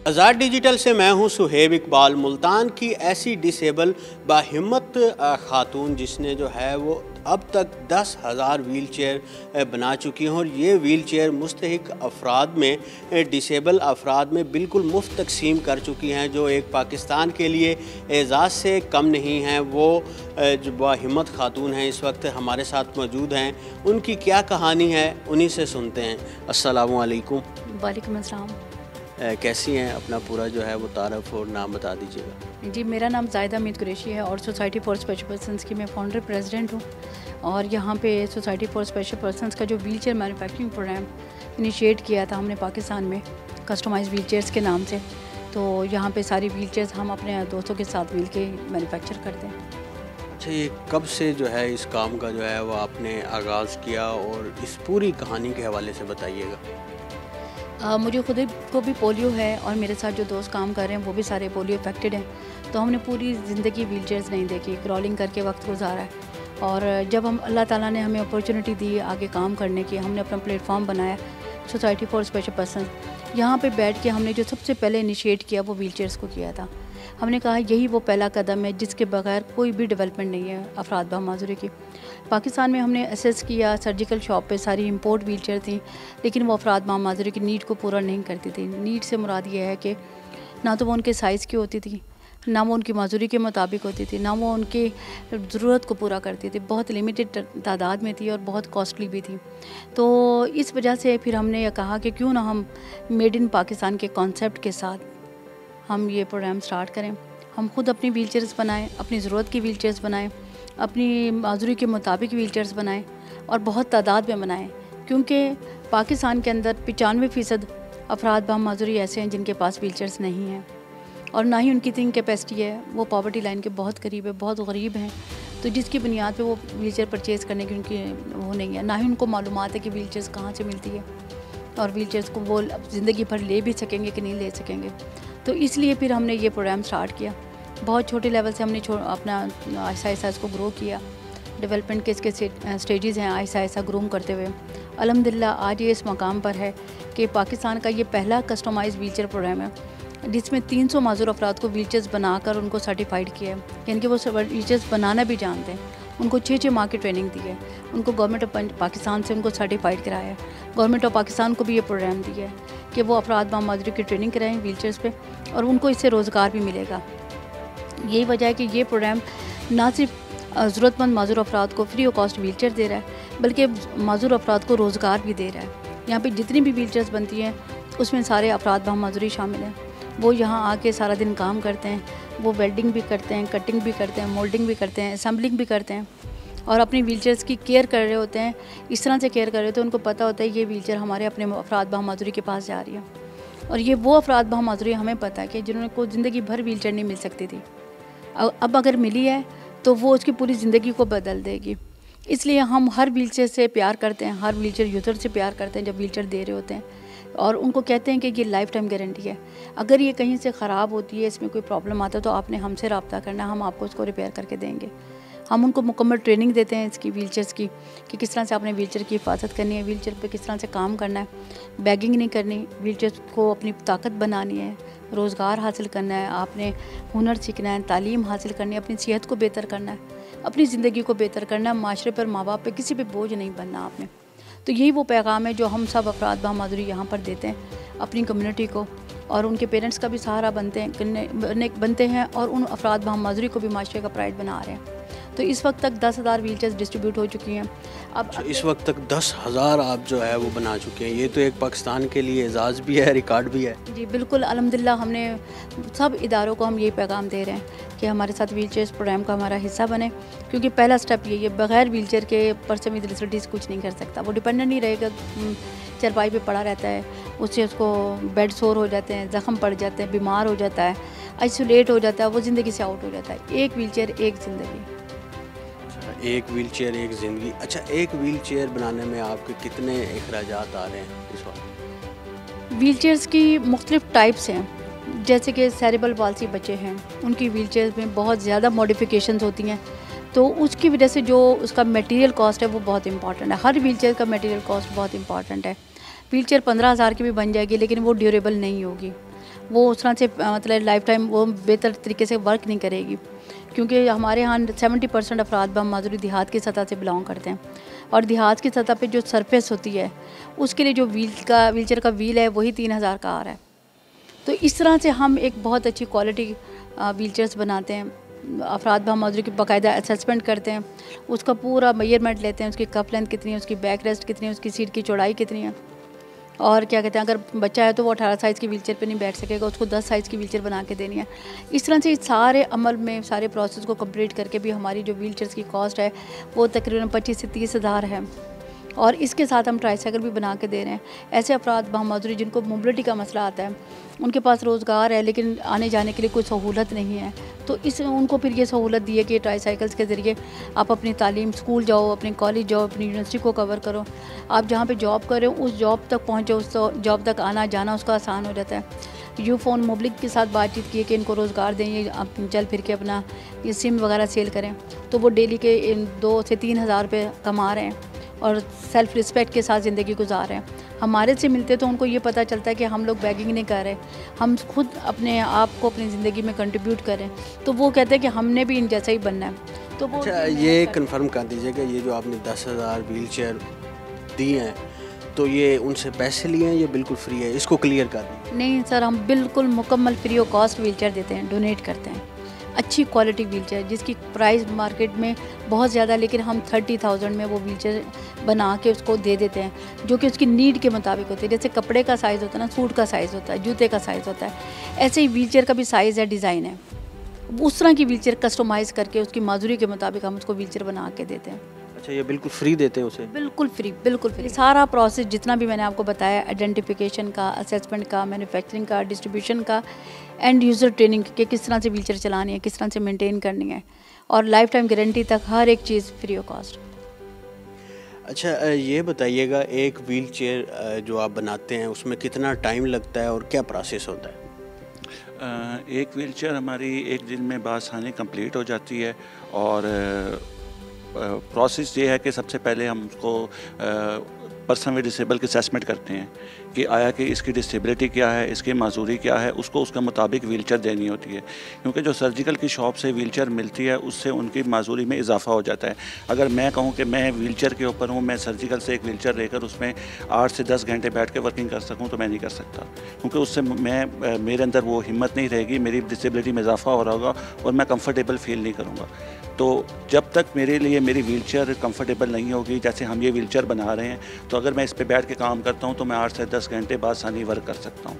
आज़ाद digital से मैं हूं सुहेब इकबाल। मुल्तान की ऐसी डिसेबल बाहिम्मत खातून जिसने जो है वो अब तक 10,000 व्हील चेयर बना चुकी हैं और ये व्हील चेयर मुस्तहिक अफराद में, डिसेबल अफराद में बिल्कुल मुफ्त तकसीम कर चुकी हैं, जो एक पाकिस्तान के लिए एज़ाज़ से कम नहीं हैं। वो जो बाहिम्मत खातून हैं इस वक्त हमारे साथ मौजूद हैं। उनकी क्या कहानी है उन्हीं से सुनते हैं। अस्सलामु अलैकुम। वालेकुम अस्सलाम। कैसी हैं? अपना पूरा जो है वो तारफ़ और नाम बता दीजिएगा। जी, मेरा नाम ज़ाहिदा मीत कुरैशी है और सोसाइटी फॉर स्पेशल पर्सनस की मैं फाउंडर प्रेसिडेंट हूँ। और यहाँ पे सोसाइटी फॉर स्पेशल पर्सनस का जो wheel chair manufacturing program initiate किया था हमने पाकिस्तान में, कस्टमाइज़ व्हील चेयर्स के नाम से। तो यहाँ पे सारी व्हील चेयर्स हम अपने दोस्तों के साथ मिल के मैन्युफैक्चर करते हैं। अच्छा, ये कब से जो है इस काम का जो है वो आपने आगाज़ किया और इस पूरी कहानी के हवाले से बताइएगा। मुझे खुद को भी पोलियो है और मेरे साथ जो दोस्त काम कर रहे हैं वो भी सारे पोलियो अफेक्टेड हैं। तो हमने पूरी ज़िंदगी व्हील चेयर्स नहीं देखी, क्रॉलिंग करके वक्त गुजारा है। और जब हम अल्लाह ताला ने हमें अपॉर्चुनिटी दी आगे काम करने की, हमने अपना प्लेटफॉर्म बनाया सोसाइटी फॉर स्पेशल पर्सन। यहाँ पे बैठ के हमने जो सबसे पहले इनिशिएट किया वो व्हील चेयर्स को किया था। हमने कहा यही वो पहला कदम है जिसके बगैर कोई भी डेवलपमेंट नहीं है अफराद बामाज़ूरी की। पाकिस्तान में हमने असेस किया, सर्जिकल शॉप पे सारी इंपोर्ट व्हील चेयर थी, लेकिन वो अफराद बामाज़ूरी की नीड को पूरा नहीं करती थी। नीड से मुराद ये है कि ना तो वो उनके साइज़ की होती थी, ना वो उनकी माजूरी के मुताबिक होती थी, ना वो उनकी ज़रूरत को पूरा करती थी। बहुत लिमिटेड तादाद में थी और बहुत कॉस्टली भी थी। तो इस वजह से फिर हमने ये कहा कि क्यों ना हम मेड इन पाकिस्तान के कॉन्सेप्ट के साथ हम ये प्रोग्राम स्टार्ट करें। हम खुद अपनी व्हील चेयर्स बनाएँ, अपनी ज़रूरत की व्हील चेयर्स बनाएँ, अपनी माजूरी के मुताबिक व्हील चेयर्स बनाएँ और बहुत तादाद में बनाएँ। क्योंकि पाकिस्तान के अंदर 95% अफराद बामाजूरी ऐसे हैं जिनके पास व्हील चेयर्स नहीं हैं और ना ही उनकी इतनी कैपेसिटी है। वो पॉवर्टी लाइन के बहुत करीब है, बहुत गरीब हैं। तो जिसकी बुनियाद पे वो व्हील चेयर परचेज़ करने की उनकी वो नहीं है, ना ही उनको मालूमात है कि व्हील चेयर्स कहाँ से मिलती है और व्हील चेयर्स को वो ज़िंदगी भर ले भी सकेंगे कि नहीं ले सकेंगे। तो इसलिए फिर हमने ये प्रोग्राम स्टार्ट किया। बहुत छोटे लेवल से हमने अपना आहिस्ता आहिस्ता इसको ग्रो किया। डेवलपमेंट के इसके स्टेजेस हैं, आहिस्ता आहिस्ता ग्रूम करते हुए अल्हम्दुलिल्लाह आज ये इस मकाम पर है कि पाकिस्तान का ये पहला कस्टमाइज़ व्हील चेयर प्रोग्राम है जिसमें 300 माजूर अफराद को व्हील चेयर्स बनाकर उनको सर्टिफाइड किया है। यानी कि वो व्हील चेयर्स बनाना भी जानते हैं। उनको 6 माह की ट्रेनिंग दी है। उनको गवर्नमेंट ऑफ पाकिस्तान से उनको सर्टिफाइड कराया है। गवर्नमेंट ऑफ पाकिस्तान को भी ये प्रोग्राम दिया है कि वो अफराद बामाजूरी की ट्रेनिंग कराएँ व्हील चेयर्स पे और उनको इससे रोज़गार भी मिलेगा। यही वजह है कि ये प्रोग्राम ना सिर्फ ज़रूरतमंद माजूर अफराद को free of cost wheelchair दे रहा है बल्कि माजूर अफराद को रोज़गार भी दे रहा है। यहाँ पे जितनी भी व्हील चेयर्स बनती हैं उसमें सारे अफराद बामाजूरी शामिल हैं। वो यहाँ आके सारा दिन काम करते हैं, वो वेल्डिंग भी करते हैं, कटिंग भी करते हैं, मोल्डिंग भी करते हैं, असेंबलिंग भी करते हैं और अपनी व्हील चेयर्स की केयर कर रहे होते हैं। इस तरह से केयर कर रहे होते हैं उनको पता होता है ये व्हील चेयर हमारे अपने अफराद बामाजूरी के पास जा रही है। और ये वो अफराद बामाजूरी हमें पता है कि जिन्होंने को ज़िंदगी भर व्हील चेयर नहीं मिल सकती थी, अब अगर मिली है तो वो उसकी पूरी ज़िंदगी को बदल देगी। इसलिए हम हर व्हील चेयर से प्यार करते हैं, हर व्हील चेयर यूज़र से प्यार करते हैं जब व्हील चेयर दे रहे होते हैं और उनको कहते हैं कि ये लाइफ टाइम गारंटी है। अगर ये कहीं से ख़राब होती है, इसमें कोई प्रॉब्लम आता है तो आपने हमसे रब्ता करना, हम आपको उसको रिपेयर करके देंगे। हम उनको मुकम्मल ट्रेनिंग देते हैं इसकी व्हील चेयर्स की कि किस तरह से आपने व्हील चेयर की हिफाजत करनी है, व्हील चेयर पे किस तरह से काम करना है, बैगिंग नहीं करनी, व्हील चेयर को अपनी ताकत बनानी है, रोज़गार हासिल करना है, आपने हुनर सीखना है, तालीम हासिल करनी है, अपनी सेहत को बेहतर करना है, अपनी ज़िंदगी को बेहतर करना है, माशरे पर, माँ बाप पर किसी पे बोझ नहीं बनना आपने। तो यही वो पैगाम है जो हम सब अफराद बामाजूरी यहाँ पर देते हैं अपनी कम्युनिटी को और उनके पेरेंट्स का भी सहारा बनते हैं और उन अफराद बामाजूरी को भी माशरे का प्राइड बना रहे हैं। तो इस वक्त तक 10,000 व्हील चेयर्स डिस्ट्रीब्यूट हो चुकी हैं। अब इस वक्त तक 10,000 आप जो है वो बना चुके हैं। ये तो एक पाकिस्तान के लिए एजाज़ भी है, रिकॉर्ड भी है। जी बिल्कुल, अल्हम्दुलिल्लाह हमने सब इदारों को हम ये पैगाम दे रहे हैं कि हमारे साथ व्हील चेयर्स प्रोग्राम का हमारा हिस्सा बने, क्योंकि पहला स्टेप ये है, बग़ैर व्हील चेयर के पर्सन विद डिसेबिलिटीज़ कुछ नहीं कर सकता। वो डिपेंडेंट नहीं रहेगा, चरपाई पे पड़ा रहता है, उससे उसको बेड सोर हो जाते हैं, ज़ख़म पड़ जाते हैं, बीमार हो जाता है, आइसोलेट हो जाता है, वो ज़िंदगी से आउट हो जाता है। एक व्हील चेयर एक ज़िंदगी। एक व्हील चेयर एक ज़िंदगी। अच्छा, एक व्हील चेयर बनाने में आपके कितने अखराजात आ रहे हैं इस वक्त? व्हील चेयर्स की मुख्तलिफ़ टाइप्स हैं। जैसे कि सेरेब्रल पाल्सी बच्चे हैं, उनकी व्हील चेयर्स में बहुत ज़्यादा मॉडिफिकेशंस होती हैं, तो उसकी वजह से जो उसका मटेरियल कॉस्ट है वो बहुत इंपॉर्टेंट है। हर व्हील चेयर का मटेरियल कॉस्ट बहुत इंपॉर्टेंट है। व्हील चेयर 15,000 की भी बन जाएगी लेकिन वो ड्यूरेबल नहीं होगी, वो उस तरह से मतलब लाइफ टाइम वो बेहतर तरीके से वर्क नहीं करेगी, क्योंकि हमारे यहाँ 70% अफराद बहादुरी देहात की सतह से बिलोंग करते हैं, और देहात की सतह पे जो सरफेस होती है उसके लिए जो व्हीलचेयर का व्हील है वही 3000 का आ रहा है। तो इस तरह से हम एक बहुत अच्छी क्वालिटी व्हीलचेयर्स बनाते हैं, अफराद बहादुरी की बाकायदा असेसमेंट करते हैं, उसका पूरा मेजरमेंट लेते हैं, उसकी कप लेंथ कितनी है, उसकी बैक रेस्ट कितनी है, उसकी सीट की चौड़ाई कितनी है, और क्या कहते हैं अगर बच्चा है तो वो 18 साइज़ की व्हीलचेयर पे नहीं बैठ सकेगा, उसको 10 साइज़ की व्हीलचेयर बना के देनी है। इस तरह से सारे अमल में सारे प्रोसेस को कंप्लीट करके भी हमारी जो व्हीलचेयर्स की कॉस्ट है वो तकरीबन 25 से 30 हज़ार है, और इसके साथ हम ट्राईसाइकिल भी बना के दे रहे हैं। ऐसे अफराद बहादुरी जिनको मोबिलिटी का मसला आता है, उनके पास रोज़गार है लेकिन आने जाने के लिए कोई सहूलत नहीं है, तो उनको फिर ये सहूलत दी है कि ट्राईसाइकिल्स के ज़रिए आप अपनी तालीम, स्कूल जाओ, अपने कॉलेज जाओ, अपनी यूनिवर्सिटी को कवर करो, आप जहाँ पे जॉब कर रहे हो उस जॉब तक पहुँचो, उस जॉब तक आना जाना उसका आसान हो जाता है। यूफोन मोबिलिक के साथ बातचीत की कि इनको रोज़गार दें, ये आप चल फिर के अपना ये सिम वगैरह सेल करें, तो वो डेली के 2 से 3 हज़ार रुपये कमा रहे हैं और सेल्फ़ रिस्पेक्ट के साथ ज़िंदगी गुजार रहे हैं। हमारे से मिलते तो उनको ये पता चलता है कि हम लोग बैगिंग नहीं कर रहे, हम खुद अपने आप को अपनी ज़िंदगी में कंट्रीब्यूट करें, तो वो कहते हैं कि हमने भी इन जैसा ही बनना है। तो वो अच्छा, ये कंफर्म कर दीजिएगा, ये जो आपने 10,000 व्हीलचेयर दी हैं तो ये उनसे पैसे लिए हैं, ये बिल्कुल फ्री है, इसको क्लियर कर दीजिए। नहीं सर, हम बिल्कुल मुकम्मल फ्री ऑफ कॉस्ट व्हीलचेयर देते हैं, डोनेट करते हैं, अच्छी क्वालिटी व्हीलचेयर जिसकी प्राइस मार्केट में बहुत ज़्यादा, लेकिन हम 30,000 में वो व्हीलचेयर बना के उसको दे देते हैं, जो कि उसकी नीड के मुताबिक होती है। जैसे कपड़े का साइज़ होता है ना, सूट का साइज़ होता है, जूते का साइज़ होता है, ऐसे ही व्हीलचेयर का भी साइज़ है, डिज़ाइन है, उस तरह की व्हीलचेयर कस्टमाइज़ करके उसकी माजूरी के मुताबिक हम उसको व्हीलचेयर बना के देते हैं। अच्छा, ये बिल्कुल फ्री देते हैं उसे? बिल्कुल फ्री, बिल्कुल फ्री। सारा प्रोसेस जितना भी मैंने आपको बताया, आइडेंटिफिकेशन का, असेसमेंट का, मैन्युफैक्चरिंग का, डिस्ट्रीब्यूशन का, एंड यूज़र ट्रेनिंग के किस तरह से व्हीलचेयर चलानी है, किस तरह से मेंटेन करनी है, और लाइफ टाइम गारंटी तक हर एक चीज़ फ्री ऑफ कॉस्ट। अच्छा, ये बताइएगा, एक व्हीलचेयर जो आप बनाते हैं उसमें कितना टाइम लगता है और क्या प्रोसेस होता है? एक व्हीलचेयर हमारी एक दिन में बासानी कंप्लीट हो जाती है, और प्रोसेस ये है कि सबसे पहले हम उसको पर्सन विद डिसेबल की असेसमेंट करते हैं कि आया कि इसकी डिसेबिलिटी क्या है, इसकी माजूरी क्या है, उसको उसके मुताबिक व्हीलचेयर देनी होती है, क्योंकि जो सर्जिकल की शॉप से व्हीलचेयर मिलती है उससे उनकी माजूरी में इजाफा हो जाता है। अगर मैं कहूँ कि मैं व्हीलचेयर के ऊपर हूँ, मैं सर्जिकल से एक व्हीलचेयर लेकर उसमें 8 से 10 घंटे बैठ के वर्किंग कर सकूँ, तो मैं नहीं कर सकता, क्योंकि उससे मेरे अंदर वो हिम्मत नहीं रहेगी, मेरी डिसेबिलिटी में इजाफा हो रहा होगा और मैं कंफर्टेबल फील नहीं करूँगा। तो जब तक मेरे लिए मेरी व्हीलचेयर कंफर्टेबल नहीं होगी, जैसे हम ये व्हीलचेयर बना रहे हैं, तो अगर मैं इस पे बैठ के काम करता हूँ तो मैं 8 से 10 घंटे बाद आसानी वर्क कर सकता हूँ,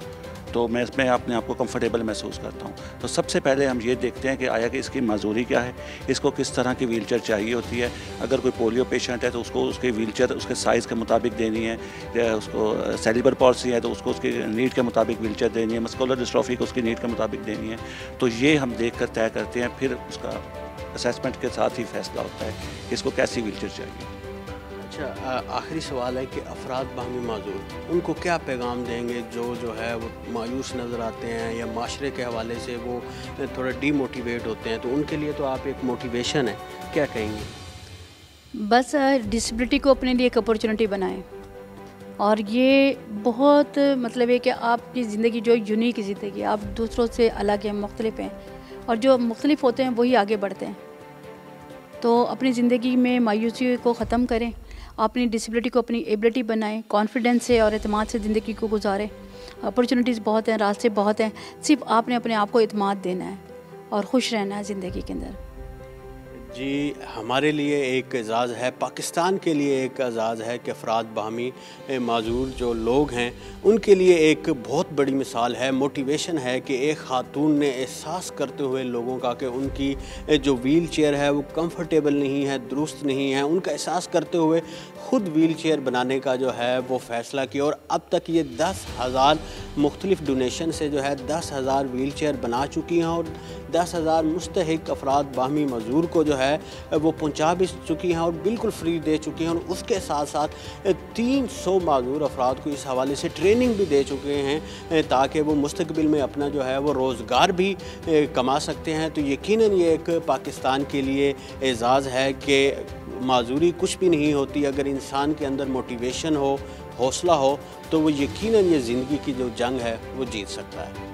तो मैं इसमें अपने आप को कंफर्टेबल महसूस करता हूँ। तो सबसे पहले हम ये देखते हैं कि आया कि इसकी माजूरी क्या है, इसको किस तरह की व्हीलचेयर चाहिए होती है। अगर कोई पोलियो पेशेंट है तो उसको उसकी व्हीलचेयर उसके साइज़ के मुताबिक देनी है, या उसको सेरिब्रल पॉल्सी है तो उसको उसकी नीड के मुताबिक व्हीलचेयर देनी है, मस्कुलर डिस्ट्रॉफी को उसकी नीड के मुताबिक देनी है। तो ये हम देख कर तय करते हैं, फिर उसका असेसमेंट के साथ ही फैसला होता है कि इसको कैसी व्हीलचेयर चाहिए। अच्छा, आखिरी सवाल है कि अफराद बाहमी माजूर, उनको क्या पैगाम देंगे जो है वो मायूस नज़र आते हैं या माशरे के हवाले से वो थोड़ा डीमोटिवेट होते हैं, तो उनके लिए तो आप एक मोटिवेशन है, क्या कहेंगे? बस डिसेबिलिटी को अपने लिए एक अपॉर्चुनिटी बनाएं, और ये बहुत मतलब है कि आपकी ज़िंदगी जो यूनिक ज़िंदगी, आप दूसरों से अलग हैं, मुख्तलिफ हैं, और जो मुख्तलिफ होते हैं वही आगे बढ़ते हैं। तो अपनी ज़िंदगी में मायूसी को ख़त्म करें, अपनी डिसेबिलिटी को अपनी एबिलिटी बनाएं, कॉन्फिडेंस से और एतमाद से ज़िंदगी को गुजारें। अपॉर्चुनिटीज़ बहुत हैं, रास्ते बहुत हैं, सिर्फ आपने अपने आप को एतमाद देना है और खुश रहना है ज़िंदगी के अंदर। जी, हमारे लिए एक एज़ाज़ है, पाकिस्तान के लिए एक एज़ाज़ है कि अफराद बाहमी माजूर जो लोग हैं उनके लिए एक बहुत बड़ी मिसाल है, मोटिवेशन है कि एक ख़ातून ने एहसास करते हुए लोगों का कि उनकी जो व्हील चेयर है वो कंफर्टेबल नहीं है, दुरुस्त नहीं है, उनका एहसास करते हुए ख़ुद व्हील चेयर बनाने का जो है वो फ़ैसला किया, और अब तक ये 10,000 मुख्तलिफ डोनेशन से जो है 10,000 व्हील चेयर बना चुकी हैं, और 10,000 मुस्तहिक अफराद बाहमी मजदूर को जो है वो पहुँचा भी चुकी हैं और बिल्कुल फ्री दे चुकी हैं, और उसके साथ साथ 300 माजूर अफराद को इस हवाले से ट्रेनिंग भी दे चुके हैं ताकि वो मुस्तकबिल में अपना जो है वो रोज़गार भी कमा सकते हैं। तो यकीनन ये एक पाकिस्तान के लिए एज़ाज़ है कि माजूरी कुछ भी नहीं होती, अगर इंसान के अंदर मोटिवेशन हो, हौसला हो, तो वो यकीनन ये ज़िंदगी की जो जंग है वो जीत सकता है।